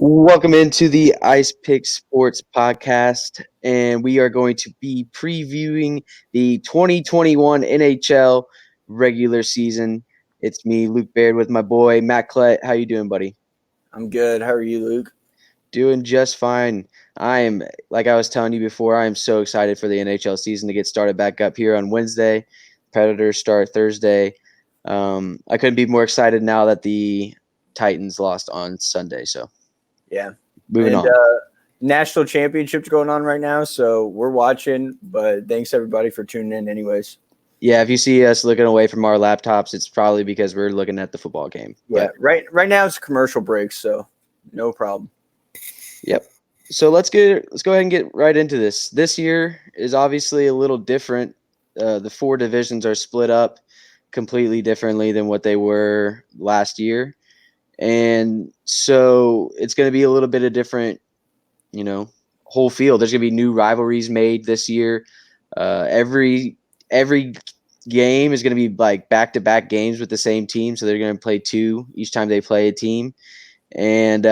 Welcome into the Ice Pick Sports podcast, and we are going to be previewing the 2021 NHL regular season. It's me, Luke Baird, with my boy Matt Klett. How you doing, buddy? I'm good. How are you, Luke? Doing just fine. I am, like I was telling you before, I am so excited for the NHL season to get started back up here on Wednesday. Predators start Thursday. I couldn't be more excited now that the Titans lost on Sunday. So Yeah. moving And on. national championships going on right now, so we're watching, but thanks everybody for tuning in anyways. Yeah, if you see us looking away from our laptops, it's probably because we're looking at the football game. Yeah, But right now it's commercial break, so no problem. yep. So let's go ahead and get right into this. This year is obviously a little different. The four divisions are split up completely differently than what they were last year. And so it's going to be a little bit of different, whole field. There's going to be new rivalries made this year. Every game is going to be like back-to-back games with the same team, so they're going to play two each time they play a team, and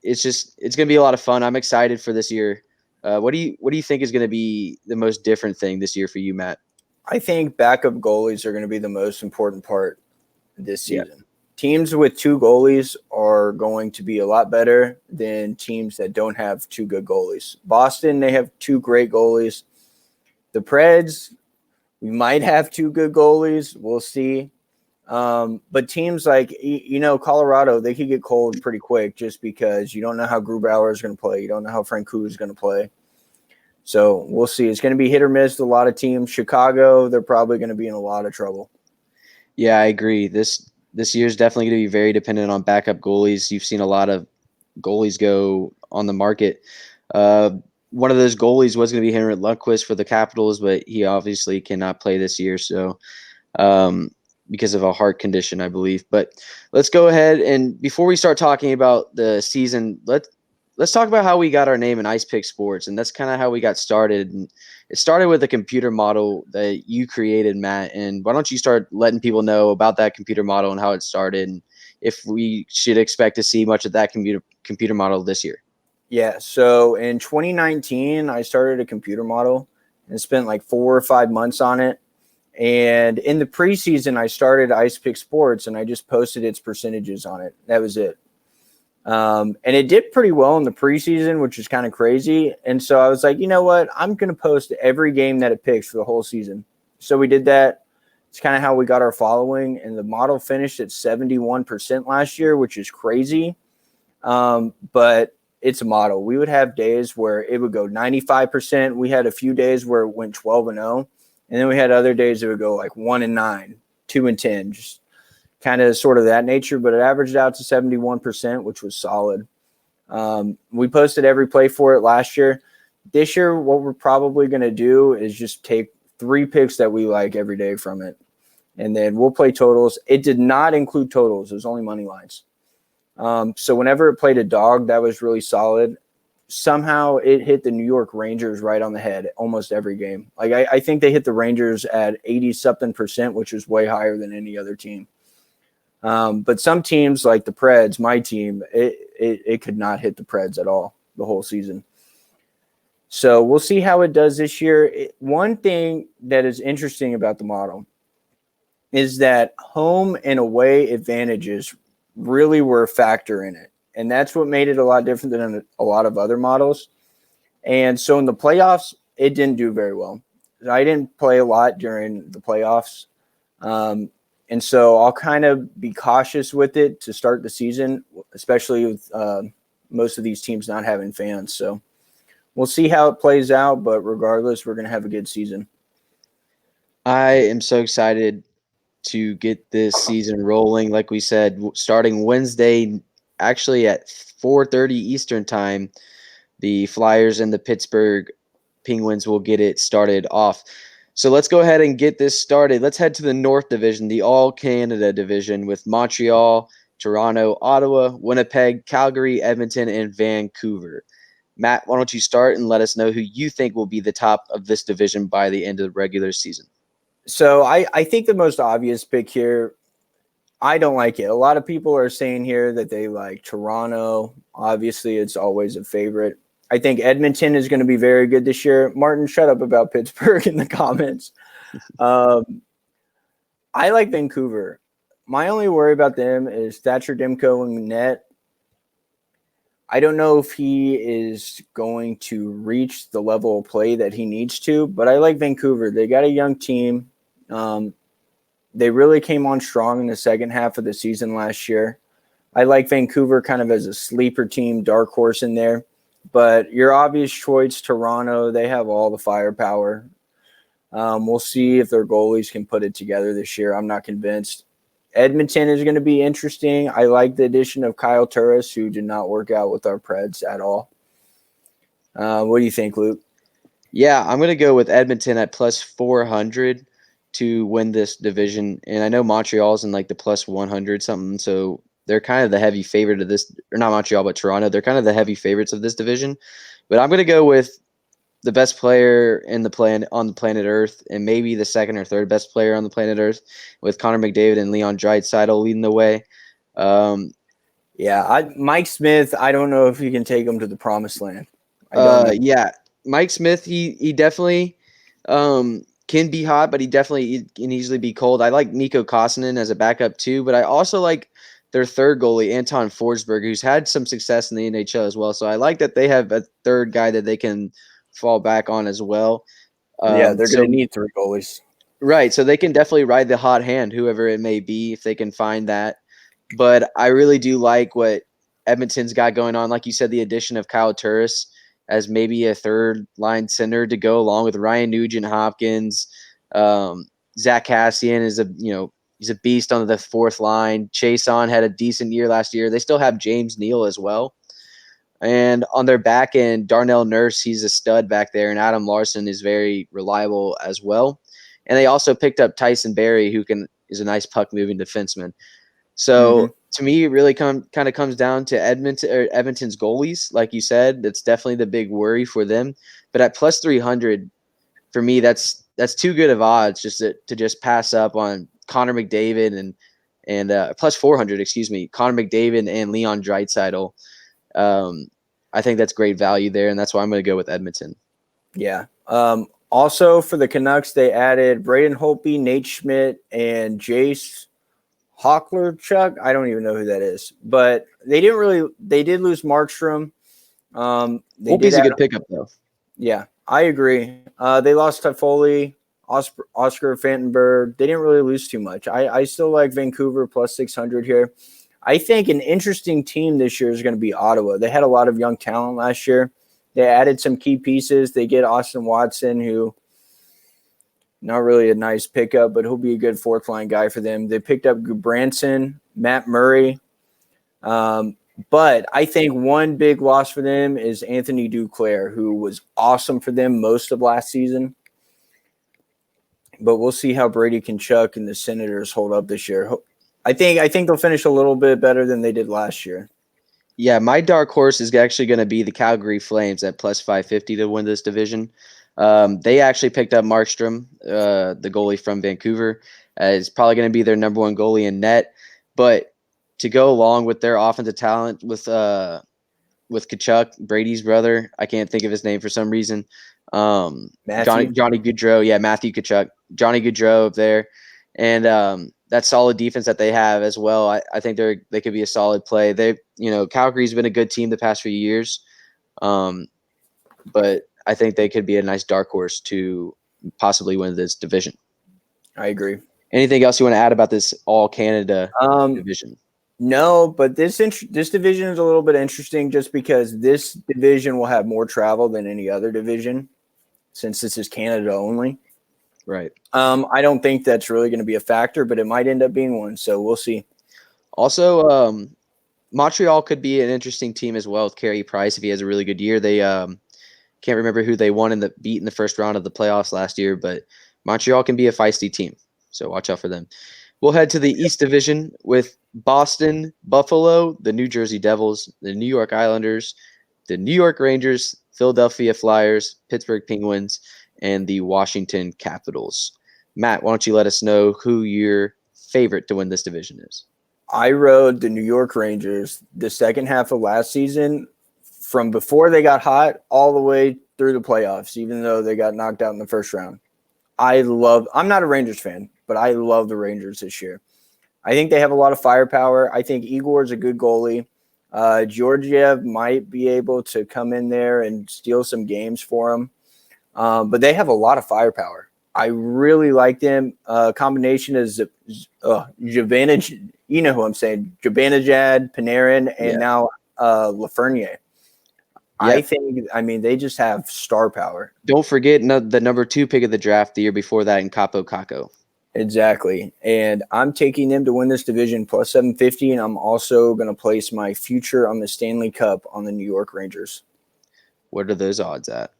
it's going to be a lot of fun. I'm excited for this year. What do you think is going to be the most different thing this year for you, Matt? I think backup goalies are going to be the most important part this Yeah. season. Teams with two goalies are going to be a lot better than teams that don't have two good goalies. Boston, they have two great goalies. The Preds, we might have two good goalies. We'll see. But teams like, Colorado, they could get cold pretty quick just because you don't know how Grubauer is going to play. You don't know how Francouz is going to play. So we'll see. It's going to be hit or miss with a lot of teams. Chicago, they're probably going to be in a lot of trouble. Yeah, I agree. This year is definitely going to be very dependent on backup goalies. You've seen a lot of goalies go on the market. One of those goalies was going to be Henrik Lundqvist for the Capitals, but he obviously cannot play this year. So because of a heart condition, I believe. But let's go ahead and before we start talking about the season, let's talk about how we got our name in Ice Pick Sports, and that's kind of how we got started. And it started with a computer model that you created, Matt. And why don't you start letting people know about that computer model and how it started, and if we should expect to see much of that computer model this year? Yeah. So in 2019, I started a computer model and spent like 4 or 5 months on it. And in the preseason, I started Ice Pick Sports and I just posted its percentages on it. That was it. And it did pretty well in the preseason, which is kind of crazy. And so I was like, you know what? I'm going to post every game that it picks for the whole season. So we did that. It's kind of how we got our following. And the model finished at 71% last year, which is crazy. But it's a model. We would have days where it would go 95%. We had a few days where it went 12-0. And then we had other days that would go like 1-9, 2-10, just kind of sort of that nature. But it averaged out to 71%, which was solid. We posted every play for it last year. This year, what we're probably going to do is just take 3 picks that we like every day from it. And then we'll play totals. It did not include totals. It was only money lines. So whenever it played a dog, that was really solid. Somehow it hit the New York Rangers right on the head almost every game. Like I think they hit the Rangers at 80-something%, which is way higher than any other team. But some teams like the Preds, my team, it could not hit the Preds at all the whole season. So we'll see how it does this year. One thing that is interesting about the model is that home and away advantages really were a factor in it. And that's what made it a lot different than a lot of other models. And so in the playoffs, it didn't do very well. I didn't play a lot during the playoffs. And so I'll kind of be cautious with it to start the season, especially with most of these teams not having fans. So we'll see how it plays out. But regardless, we're going to have a good season. I am so excited to get this season rolling. Like we said, starting Wednesday, actually at 4:30 Eastern time, the Flyers and the Pittsburgh Penguins will get it started off. So let's go ahead and get this started. Let's head to the North Division, the All Canada Division, with Montreal, Toronto, Ottawa, Winnipeg, Calgary, Edmonton, and Vancouver. Matt, why don't you start and let us know who you think will be the top of this division by the end of the regular season? So I think the most obvious pick here, I don't like it. A lot of people are saying here that they like Toronto. Obviously, it's always a favorite. I think Edmonton is going to be very good this year. Martin, shut up about Pittsburgh in the comments. I like Vancouver. My only worry about them is Thatcher Demko in net. I don't know if he is going to reach the level of play that he needs to, but I like Vancouver. They got a young team. They really came on strong in the second half of the season last year. I like Vancouver kind of as a sleeper team, dark horse in there. But your obvious choice, Toronto, they have all the firepower. We'll see if their goalies can put it together this year. I'm not convinced. Edmonton is going to be interesting. I like the addition of Kyle Turris, who did not work out with our Preds at all. What do you think, Luke? Yeah, I'm going to go with Edmonton at plus 400 to win this division. And I know Montreal's in like the plus 100 something. So they're kind of the heavy favorite of this, or not Montreal, but Toronto. They're kind of the heavy favorites of this division. But I'm going to go with the best player in the on the planet Earth, and maybe the second or third best player on the planet Earth, with Connor McDavid and Leon Draisaitl leading the way. Mike Smith, I don't know if he can take him to the promised land. Yeah, Mike Smith, he definitely can be hot, but he definitely can easily be cold. I like Mikko Koskinen as a backup too, but I also like their third goalie, Anton Forsberg, who's had some success in the NHL as well. So I like that they have a third guy that they can fall back on as well. They're going to need three goalies. Right, so they can definitely ride the hot hand, whoever it may be, if they can find that. But I really do like what Edmonton's got going on. Like you said, the addition of Kyle Turris as maybe a third line center to go along with Ryan Nugent Hopkins. Zach Kassian is he's a beast on the fourth line. Chason had a decent year last year. They still have James Neal as well. And on their back end, Darnell Nurse, he's a stud back there, and Adam Larson is very reliable as well. And they also picked up Tyson Barrie, who is a nice puck moving defenseman. So to me, it really kind of comes down to Edmonton's goalies, like you said. That's definitely the big worry for them. But at plus 300, for me, that's too good of odds just to just pass up on Connor McDavid and plus 400, Connor McDavid and Leon Draisaitl. I think that's great value there, and that's why I'm going to go with Edmonton. Yeah. Also for the Canucks, they added Braden Holtby, Nate Schmidt, and Jace Hocklerchuk. I don't even know who that is, but they did lose Markstrom. Holtby's a good pickup though. Yeah, I agree. They lost Toffoli, Oscar Fantenberg. They didn't really lose too much. I still like Vancouver plus 600 here. I think an interesting team this year is going to be Ottawa. They had a lot of young talent last year. They added some key pieces. They get Austin Watson, who not really a nice pickup, but he'll be a good fourth line guy for them. They picked up Branson, Matt Murray. But I think one big loss for them is Anthony Duclair, who was awesome for them most of last season. But we'll see how Brady Tkachuk and the Senators hold up this year. I think they'll finish a little bit better than they did last year. Yeah, my dark horse is actually going to be the Calgary Flames at plus 550 to win this division. They actually picked up Markstrom, the goalie from Vancouver. Is probably going to be their number one goalie in net. But to go along with their offensive talent with Tkachuk, Brady's brother, I can't think of his name for some reason. Johnny Gaudreau, yeah, Matthew Tkachuk, Johnny Gaudreau up there, and that solid defense that they have as well. I think they could be a solid play. Calgary's been a good team the past few years, but I think they could be a nice dark horse to possibly win this division. I agree. Anything else you want to add about this All Canada division? No, but this division is a little bit interesting just because this division will have more travel than any other division since this is Canada only. Right. I don't think that's really going to be a factor, but it might end up being one. So we'll see. Also, Montreal could be an interesting team as well with Carey Price if he has a really good year. They can't remember who they beat in the first round of the playoffs last year, but Montreal can be a feisty team. So watch out for them. We'll head to the East Division with Boston, Buffalo, the New Jersey Devils, the New York Islanders, the New York Rangers, Philadelphia Flyers, Pittsburgh Penguins, and the Washington Capitals. Matt, why don't you let us know who your favorite to win this division is? I rode the New York Rangers the second half of last season from before they got hot all the way through the playoffs, even though they got knocked out in the first round. I'm not a Rangers fan, but I love the Rangers this year. I think they have a lot of firepower. I think Igor's a good goalie. Georgiev might be able to come in there and steal some games for them. But they have a lot of firepower. I really like them. Combination is Javanaj, you know who I'm saying, Javanajad, Panarin, and now Lafreniere. Yep. I mean, they just have star power. Don't forget the number 2 pick of the draft the year before that in Capo Caco. Exactly. And I'm taking them to win this division plus 750, and I'm also going to place my future on the Stanley Cup on the New York Rangers. What are those odds at?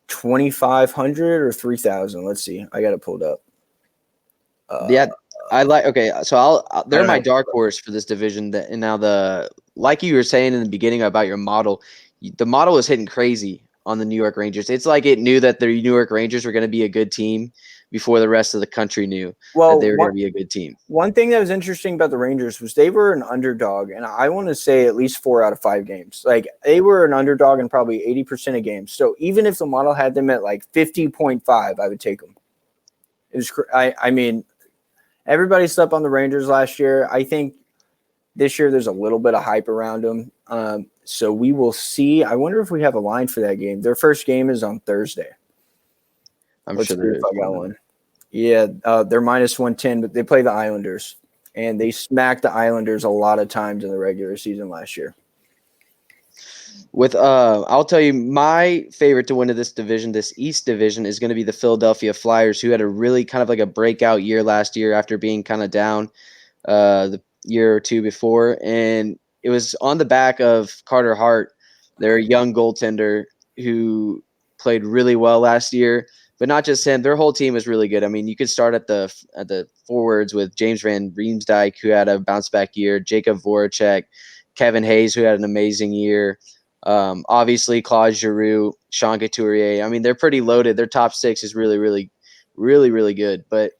2,500 or 3,000. Let's see. I got it pulled up. I like. Okay, so they're my dark horse for this division. And now like you were saying in the beginning about your model, the model was hitting crazy on the New York Rangers. It's like it knew that the New York Rangers were going to be a good team before the rest of the country knew that they were going to be a good team. One thing that was interesting about the Rangers was they were an underdog, and I want to say at least 4 out of 5 games. Like, they were an underdog in probably 80% of games. So even if the model had them at like 50.5, I would take them. It was, I mean, everybody slept on the Rangers last year. I think this year there's a little bit of hype around them. So we will see. I wonder if we have a line for that game. Their first game is on Thursday. I'm sure there is. I got one. Yeah, they're minus 110, but they play the Islanders, and they smacked the Islanders a lot of times in the regular season last year. I'll tell you, my favorite to win this division, this East division, is going to be the Philadelphia Flyers, who had a really kind of like a breakout year last year after being kind of down the year or two before, and it was on the back of Carter Hart, their young goaltender who played really well last year. But not just him; their whole team is really good. I mean, you could start at the forwards with James Van Riemsdyk, who had a bounce back year, Jacob Voracek, Kevin Hayes, who had an amazing year. Obviously, Claude Giroux, Sean Couturier. I mean, they're pretty loaded. Their top 6 is really, really, really, really good. But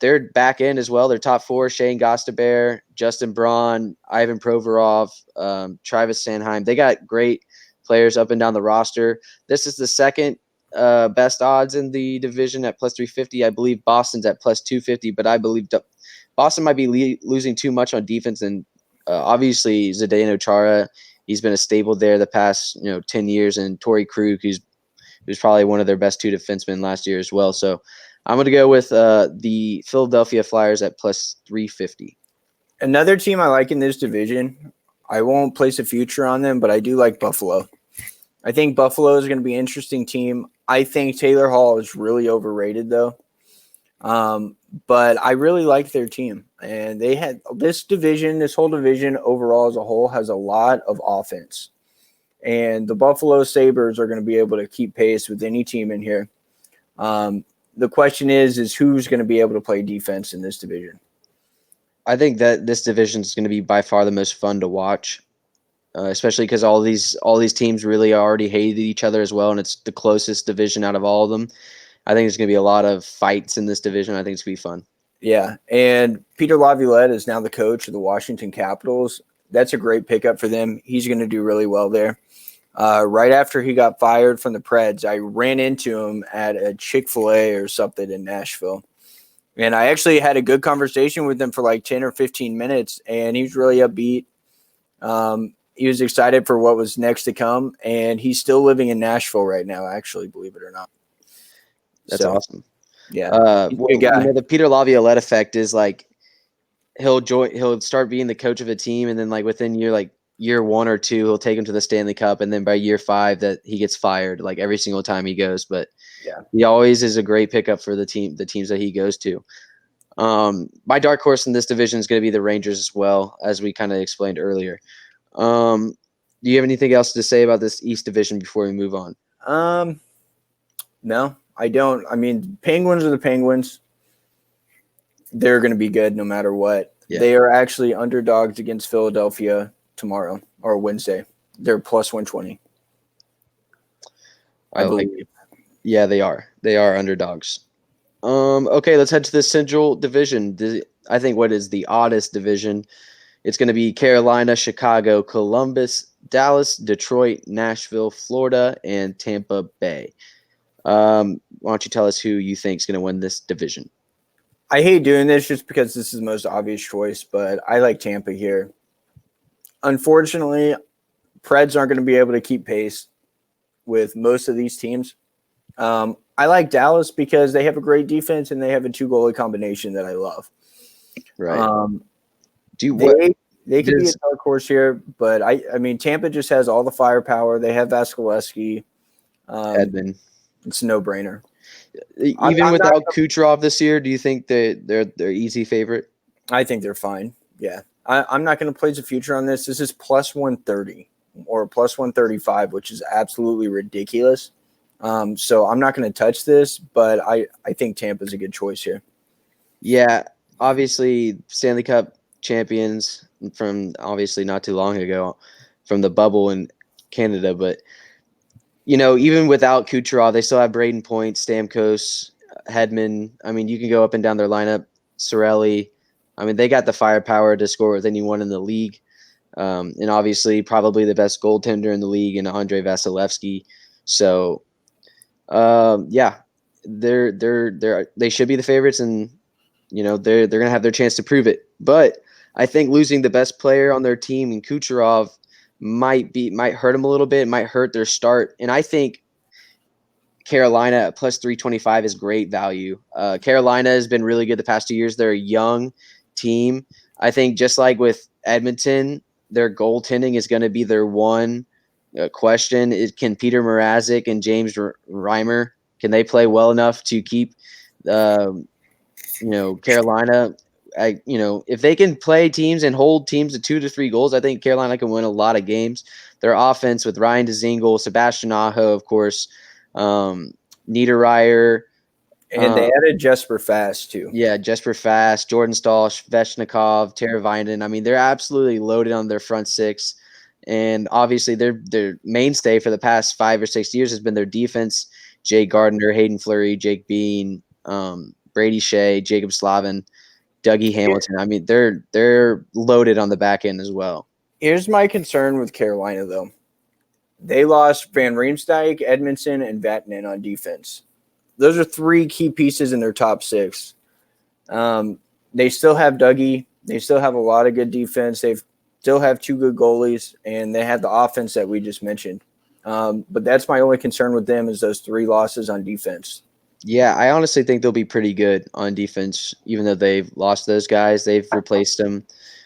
their back end as well. Their top 4: Shane Gostisbehere, Justin Braun, Ivan Provorov, Travis Sanheim. They got great players up and down the roster. This is the second best odds in the division at plus 350. I believe Boston's at plus 250, but I believe Boston might be losing too much on defense. And obviously, Zdeno Chara, he's been a staple there the past 10 years, and Torrey Krug, who's probably one of their best 2 defensemen last year as well. So I'm going to go with the Philadelphia Flyers at plus 350. Another team I like in this division, I won't place a future on them, but I do like Buffalo. I think Buffalo is going to be an interesting team. I think Taylor Hall is really overrated, though. But I really like their team. And they had this whole division overall as a whole has a lot of offense. And the Buffalo Sabres are going to be able to keep pace with any team in here. The question is who's going to be able to play defense in this division? I think that this division is going to be by far the most fun to watch. Especially because all these teams really already hated each other as well, and it's the closest division out of all of them. I think there's going to be a lot of fights in this division. I think it's going to be fun. Yeah, and Peter Laviolette is now the coach of the Washington Capitals. That's a great pickup for them. He's going to do really well there. Right after he got fired from the Preds, I ran into him at a Chick-fil-A or something in Nashville. And I actually had a good conversation with him for like 10 or 15 minutes, and he was really upbeat. He was excited for what was next to come, and he's still living in Nashville right now, actually, believe it or not. That's awesome. Yeah. Good guy. The Peter Laviolette effect is like he'll start being the coach of a team, and then like within year 1 or 2, he'll take him to the Stanley Cup, and then by year 5 that he gets fired like every single time he goes. But yeah, he always is a great pickup for the teams that he goes to. My dark horse in this division is going to be the Rangers as well, as we kind of explained earlier. Do you have anything else to say about this East division before we move on? No, I don't. I mean, Penguins are the Penguins. They're going to be good no matter what. Yeah. They are actually underdogs against Philadelphia tomorrow or Wednesday. They're plus 120. I believe. Yeah, they are. They are underdogs. Okay, let's head to the Central Division. I think, what is the oddest division. It's going to be Carolina, Chicago, Columbus, Dallas, Detroit, Nashville, Florida, and Tampa Bay. Why don't you tell us who you think is going to win this division? I hate doing this just because this is the most obvious choice, but I like Tampa here. Unfortunately, Preds aren't going to be able to keep pace with most of these teams. I like Dallas because they have a great defense and they have a 2-goalie combination that I love. Right. They could be a dark horse here, but I mean, Tampa just has all the firepower. They have Vasilevsky. Edmund. It's a no-brainer. Even without Kucherov this year, do you think they're easy favorite? I think they're fine. Yeah. I'm not going to place a future on this. This is plus 130 or plus 135, which is absolutely ridiculous. So I'm not going to touch this, but I think Tampa's a good choice here. Yeah, obviously Stanley Cup champions from obviously not too long ago from the bubble in Canada, but even without Kucherov, they still have Braden Point, Stamkos, Hedman. I mean, you can go up and down their lineup. Cirelli. I mean, they got the firepower to score with anyone in the league. And obviously probably the best goaltender in the league in Andre Vasilevsky. So, yeah, they should be the favorites, and they're going to have their chance to prove it. But I think losing the best player on their team in Kucherov might hurt them a little bit. It might hurt their start. And I think Carolina at plus 325 is great value. Carolina has been really good the past 2 years. They're a young team. I think just like with Edmonton, their goaltending is going to be their one question. Can Peter Mrazek and James Reimer, can they play well enough to keep Carolina? If they can play teams and hold teams to 2 to 3 goals, I think Carolina can win a lot of games. Their offense with Ryan Dzingel, Sebastian Aho, of course, Niederreiter. And they added Jesper Fast, too. Yeah, Jesper Fast, Jordan Stahl, Svechnikov, Teravainen. I mean, they're absolutely loaded on their front six. And obviously, their mainstay for the past 5 or 6 years has been their defense. Jay Gardner, Hayden Fleury, Jake Bean, Brady Shea, Jacob Slavin, Dougie Hamilton. I mean, they're loaded on the back end as well. Here's my concern with Carolina, though. They lost Van Riemsdyk, Edmondson, and Vatanen on defense. Those are 3 key pieces in their top 6. They still have Dougie. They still have a lot of good defense. They still have 2 good goalies, and they have the offense that we just mentioned. But that's my only concern with them is those 3 losses on defense. Yeah, I honestly think they'll be pretty good on defense, even though they've lost those guys. They've replaced them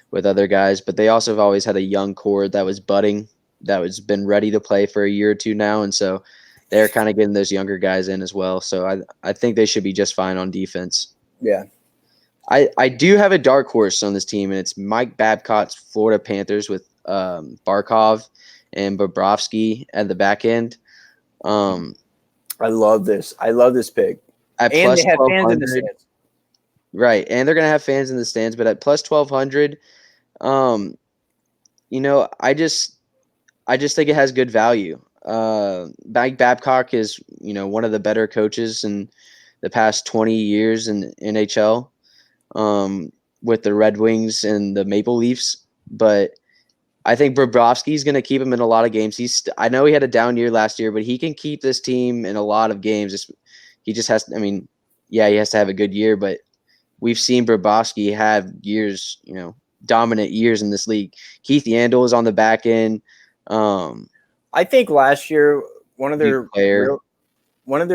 with other guys, but they also have always had a young core that was budding, that has been ready to play for a year or two now, and so they're kind of getting those younger guys in as well. So I think they should be just fine on defense. Yeah. I do have a dark horse on this team, and it's Mike Babcock's Florida Panthers with Barkov and Bobrovsky at the back end. I love this. I love this pick. At and plus they have fans in the stands. Right, and they're going to have fans in the stands, but at plus 1,200, I just think it has good value. Mike Babcock is, one of the better coaches in the past 20 years in NHL, with the Red Wings and the Maple Leafs. But I think Bobrovsky is going to keep him in a lot of games. I know he had a down year last year, but he can keep this team in a lot of games. He just has. He has to have a good year, but we've seen Bobrovsky have years, dominant years in this league. Keith Yandel is on the back end. I think last year one of their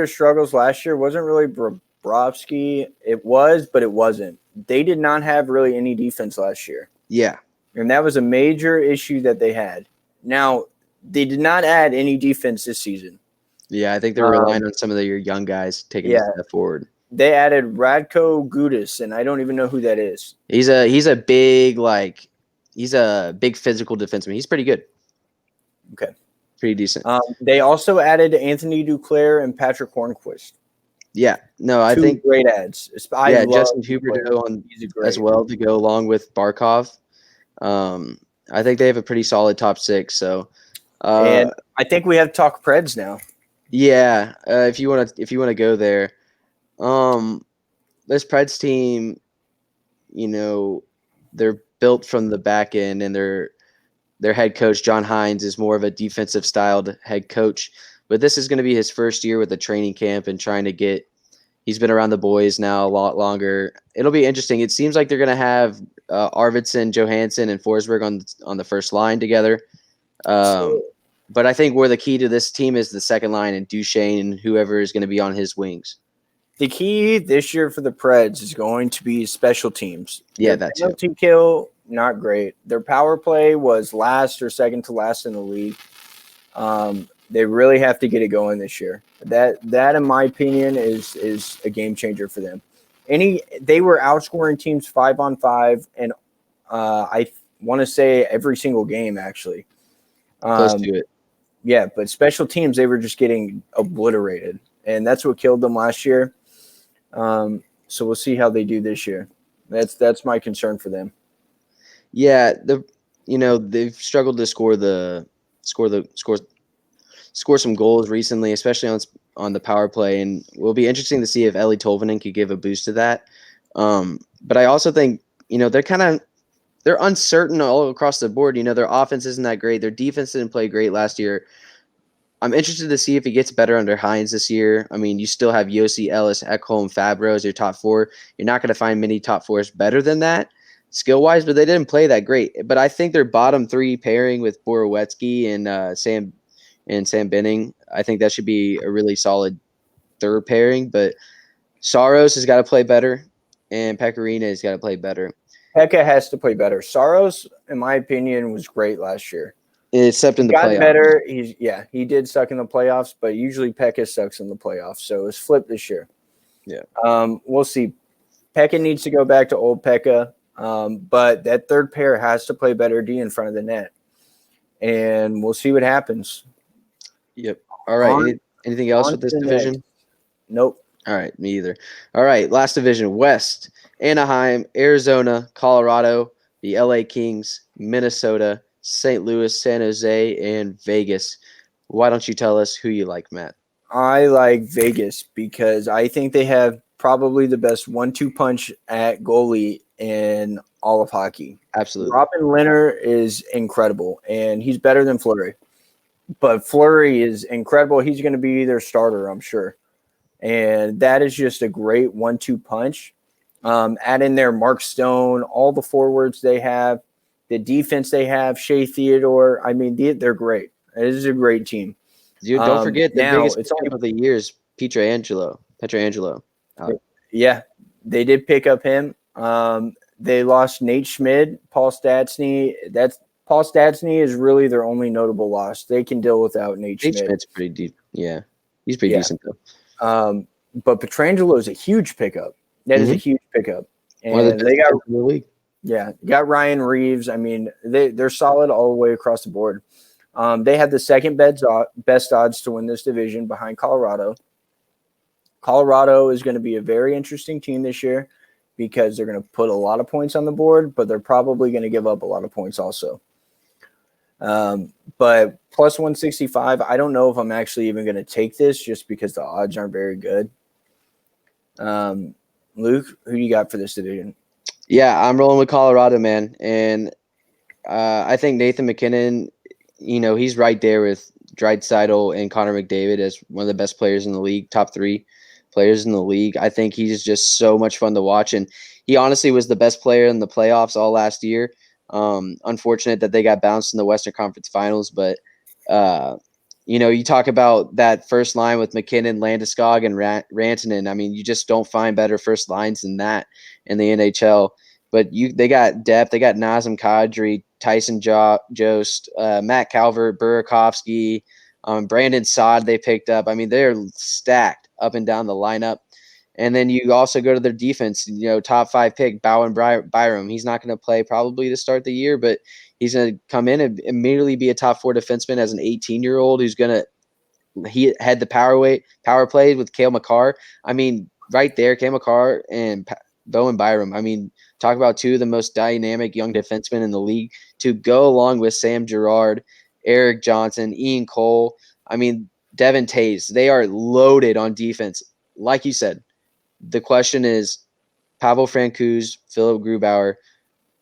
struggles last year wasn't really Bobrovsky. It was, but it wasn't. They did not have really any defense last year. Yeah. And that was a major issue that they had. Now, they did not add any defense this season. Yeah, I think they're relying on some of their young guys taking a step forward. They added Radko Gudas, and I don't even know who that is. He's a big physical defenseman. He's pretty good. Okay. Pretty decent. They also added Anthony Duclair and Patrick Hornquist. Yeah. No, I think great ads. Justin Huberdeau as well to go along with Barkov. I think they have a pretty solid top 6. So, and I think we have to talk Preds now. Yeah, if you want to go there, this Preds team, they're built from the back end, and their head coach, John Hines, is more of a defensive styled head coach. But this is going to be his first year with the training camp and trying to get – he's been around the boys now a lot longer. It'll be interesting. It seems like they're going to have Arvidsson, Johansson, and Forsberg on the first line together. But I think where the key to this team is the second line and Duchesne and whoever is going to be on his wings. The key this year for the Preds is going to be special teams. Yeah, Their that's penalty kill, not great. Their power play was last or second to last in the league. They really have to get it going this year. That in my opinion, is a game changer for them. They were outscoring teams 5-on-5, and I want to say every single game actually. close to it. Yeah, but special teams, they were just getting obliterated, and that's what killed them last year. So we'll see how they do this year. That's my concern for them. Yeah, they've struggled to score some goals recently, especially on the power play, and it will be interesting to see if Ellie Tolvanen could give a boost to that. But I also think they're uncertain all across the board. Their offense isn't that great. Their defense didn't play great last year. I'm interested to see if he gets better under Hines this year. I mean, you still have Yossi, Ellis, Ekholm, Fabro as your top four. You're not going to find many top fours better than that skill-wise, but they didn't play that great. But I think their bottom three pairing with Borowiecki and Sam Benning, I think that should be a really solid third pairing. But Saros has got to play better, and Pecorino has got to play better. Pekka has to play better. Saros, in my opinion, was great last year. Except in the playoffs. Better. He did suck in the playoffs, but usually Pekka sucks in the playoffs. So it's flipped this year. Yeah. We'll see. Pekka needs to go back to old Pekka, but that third pair has to play better D in front of the net, and we'll see what happens. Yep. All right. Anything else with this division? Nope. All right. Me either. All right. Last division: West. Anaheim, Arizona, Colorado, the LA Kings, Minnesota, St. Louis, San Jose, and Vegas. Why don't you tell us who you like, Matt? I like Vegas because I think they have probably the best 1-2 punch at goalie in all of hockey. Absolutely. Robin Lehner is incredible, and he's better than Fleury. But Fleury is incredible. He's going to be their starter, I'm sure. And that is just a great 1-2 punch. Add in there Mark Stone, all the forwards they have, the defense they have, Shea Theodore. I mean, they're great. It is a great team. Dude, don't forget the biggest pickup of the year is Pietrangelo. Yeah, they did pick up him. They lost Nate Schmidt, Paul Stastny. Paul Stastny is really their only notable loss. They can deal without Nate Schmidt. Nate Schmidt's pretty deep. Yeah, he's pretty decent though. But Pietrangelo is a huge pickup. That is a huge pickup. And one of the best in the league. Yeah, got Ryan Reeves. I mean, they're solid all the way across the board. They have the second best odds to win this division behind Colorado. Colorado is going to be a very interesting team this year because they're going to put a lot of points on the board, but they're probably going to give up a lot of points also. But plus 165, I don't know if I'm actually even going to take this just because the odds aren't very good. Luke, who you got for this division? Yeah, I'm rolling with Colorado, man. And I think Nathan McKinnon, he's right there with Draisaitl and Connor McDavid as one of the best players in the league, top 3 players in the league. I think he's just so much fun to watch. And he honestly was the best player in the playoffs all last year. Unfortunate that they got bounced in the Western Conference Finals. But, you talk about that first line with McKinnon, Landeskog, and Rantanen. I mean, you just don't find better first lines than that in the NHL. But they got depth. They got Nazem Kadri, Tyson Jost, Matt Calvert, Burakovsky, Brandon Saad they picked up. I mean, they're stacked up and down the lineup. And then you also go to their defense, top 5 pick, Bowen Byram. He's not going to play probably to start the year, but he's going to come in and immediately be a top 4 defenseman as an 18-year-old who's he had the power play with Cale Makar. I mean, right there, Cale Makar and Bowen Byram. I mean, talk about 2 of the most dynamic young defensemen in the league to go along with Sam Girard, Eric Johnson, Ian Cole. I mean, Devin Taves. They are loaded on defense. Like you said, the question is Pavel Francouz, Philip Grubauer.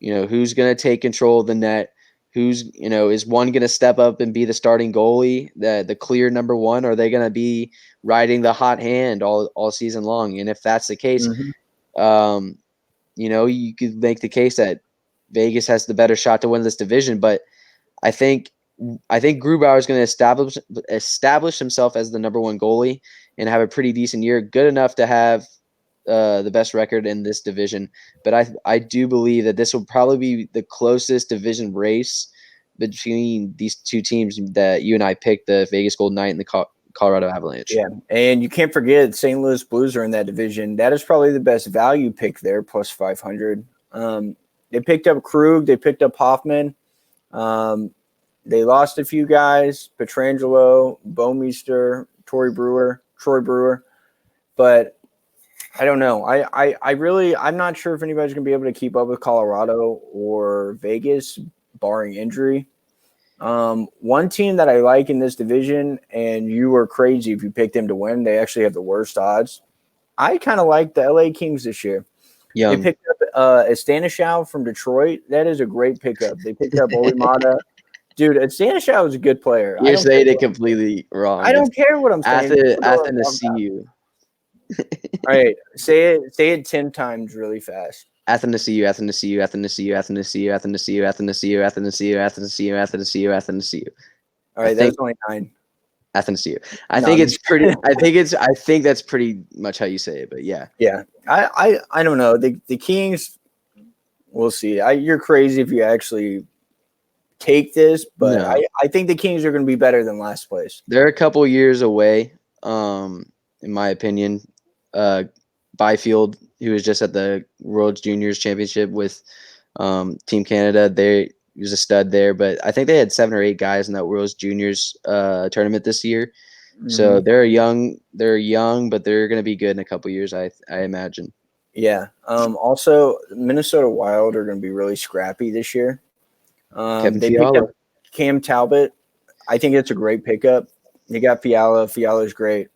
Who's going to take control of the net? Who's, is one going to step up and be the starting goalie, the clear number one? Or are they going to be riding the hot hand all season long? And if that's the case, you could make the case that Vegas has the better shot to win this division. But I think Grubauer is going to establish himself as the number one goalie and have a pretty decent year, good enough to have the best record in this division. But I do believe that this will probably be the closest division race between these two teams that you and I picked, the Vegas Golden Knight and the Colorado Avalanche. Yeah, and you can't forget St. Louis Blues are in that division. That is probably the best value pick there, plus 500. They picked up Krug. They picked up Hoffman. They lost a few guys, Pietrangelo, Bouwmeester, Troy Brewer. But I don't know. I'm not sure if anybody's going to be able to keep up with Colorado or Vegas, barring injury. One team that I like in this division, and you were crazy if you picked them to win. They actually have the worst odds. I kind of like the LA Kings this year. They picked up Stanislav from Detroit. That is a great pickup. They picked up Olimata. Dude, Stanislav is a good player. You're saying it completely wrong. I don't care what I'm saying. Athanasiu. All right, say it 10 times really fast. Athanasiu. All right, that's only 9. Athanasiu. I think that's pretty much how you say it, but yeah. Yeah. I don't know. The Kings, we'll see. You're crazy if you actually take this, but no. I think the Kings are going to be better than last place. They're a couple years away, in my opinion. Byfield, who was just at the World Juniors Championship with Team Canada, he was a stud there. But I think they had 7 or 8 guys in that World Juniors tournament this year. Mm-hmm. So they're young, but they're going to be good in a couple years, I imagine. Yeah. Also, Minnesota Wild are going to be really scrappy this year. They picked up Cam Talbot. I think it's a great pickup. They got Fiala. Fiala's great.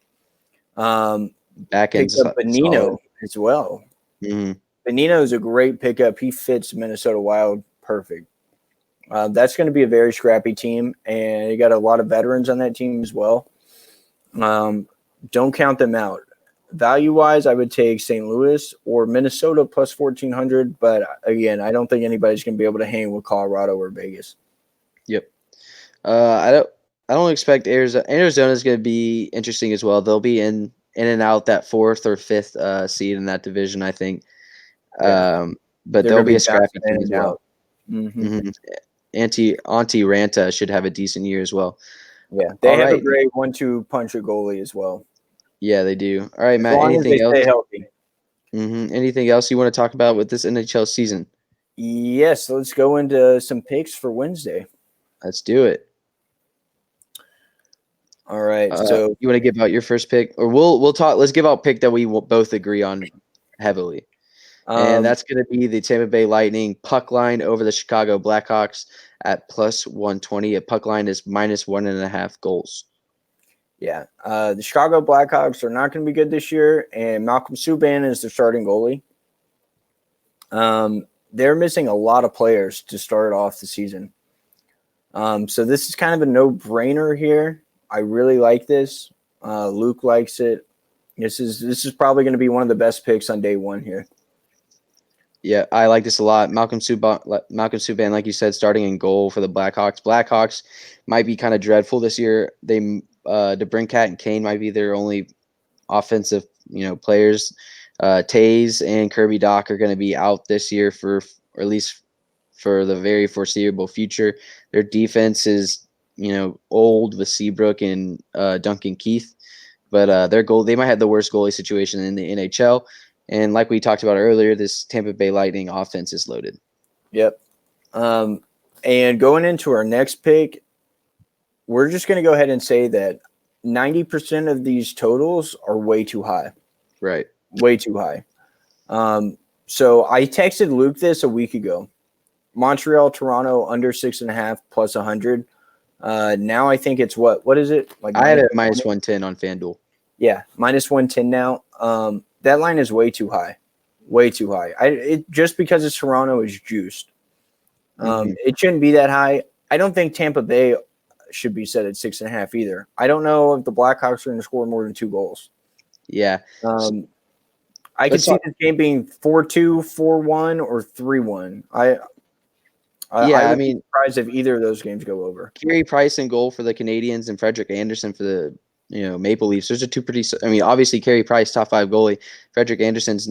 Back end Bonino as well. Mm-hmm. Bonino is a great pickup. He fits Minnesota Wild perfect. That's going to be a very scrappy team, and you got a lot of veterans on that team as well. Don't count them out. Value-wise, I would take St. Louis or Minnesota plus 1,400, but again, I don't think anybody's going to be able to hang with Colorado or Vegas. Yep. I don't expect Arizona. Arizona's going to be interesting as well. They'll be in and out that 4th or 5th seed in that division, I think. But they'll be a scrappy team as well. Mm-hmm. Auntie Ranta should have a decent year as well. Yeah, they have a great 1-2 punch a goalie as well. Yeah, they do. All right, Matt. Anything else? Stay healthy. Mm-hmm. Anything else you want to talk about with this NHL season? Yes, let's go into some picks for Wednesday. Let's do it. All right. So you want to give out your first pick, or we'll talk. Let's give out pick that we will both agree on heavily, and that's going to be the Tampa Bay Lightning puck line over the Chicago Blackhawks at plus 120. A puck line is minus 1.5 goals. Yeah, the Chicago Blackhawks are not going to be good this year, and Malcolm Subban is the starting goalie. They're missing a lot of players to start off the season. So this is kind of a no-brainer here. I really like this. Luke likes it. This is probably going to be one of the best picks on day one here. Yeah, I like this a lot. Malcolm Subban, like you said, starting in goal for the Blackhawks. Blackhawks might be kind of dreadful this year. DeBrincat and Kane might be their only offensive, players. Taves and Kirby Dach are going to be out this year or at least for the very foreseeable future. Their defense is, old with Seabrook and Duncan Keith, but they might have the worst goalie situation in the NHL. And like we talked about earlier, this Tampa Bay Lightning offense is loaded. Yep. And going into our next pick, we're just going to go ahead and say that 90% of these totals are way too high. Right. Way too high. So I texted Luke this a week ago. Montreal, Toronto, under 6.5 plus 100. Now I think it's what is it? Like I had it minus 110 on FanDuel. Yeah, minus 110 now. That line is way too high. way too high. Just because it's Toronto is juiced. Mhm. It shouldn't be that high. I don't think Tampa Bay should be set at 6.5 either. I don't know if the Blackhawks are going to score more than 2 goals. Yeah. I could Let's see talk. this game being 4-2, 4-1, or 3-1. I Yeah, I would be mean, surprised if either of those games go over. Carey Price in goal for the Canadians and Frederick Anderson for the Maple Leafs. Those are two pretty. I mean, obviously Carey Price, top 5 goalie. Frederick Anderson's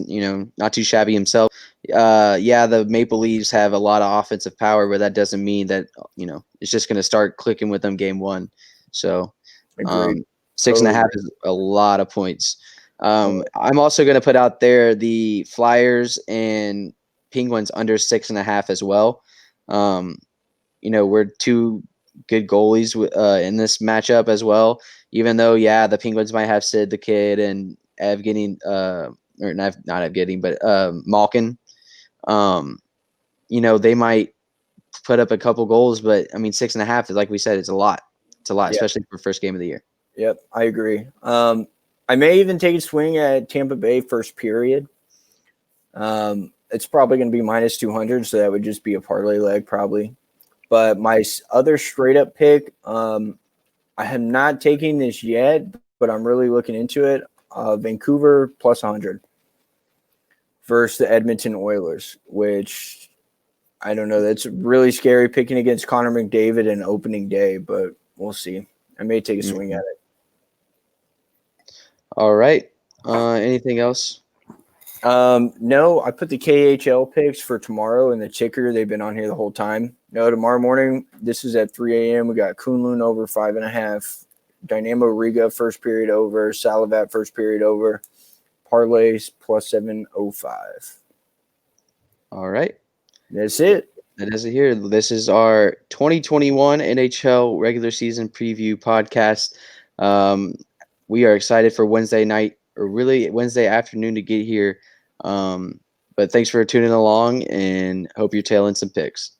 not too shabby himself. Yeah, the Maple Leafs have a lot of offensive power, but that doesn't mean that it's just going to start clicking with them game one. So, Agreed. 6.5 Totally. is a lot of points. I'm also going to put out there the Flyers and Penguins under 6.5 as well. We're two good goalies in this matchup as well. Even though, yeah, the Penguins might have Sid the Kid and Evgeny, or not Evgeny, but Malkin. They might put up a couple goals, but I mean, 6.5 is, like we said, it's a lot. It's a lot, Yeah. especially for first game of the year. Yep, I agree. I may even take a swing at Tampa Bay first period. It's probably going to be minus 200, so that would just be a parlay leg probably. But my other straight up pick, I am not taking this yet, but I'm really looking into it. Vancouver plus 100 versus the Edmonton Oilers, which I don't know. That's really scary picking against Connor McDavid in opening day, but we'll see. I may take a swing at it. All right. Anything else? No, I put the KHL picks for tomorrow in the ticker. They've been on here the whole time. No, tomorrow morning, this is at 3 a.m. We got Kunlun over 5.5. Dynamo Riga first period over. Salavat first period over. Parlays plus 705. All right. That's it. That is it here. This is our 2021 NHL regular season preview podcast. We are excited for Wednesday night, or really Wednesday afternoon, to get here. But thanks for tuning along, and hope you're tailing some picks.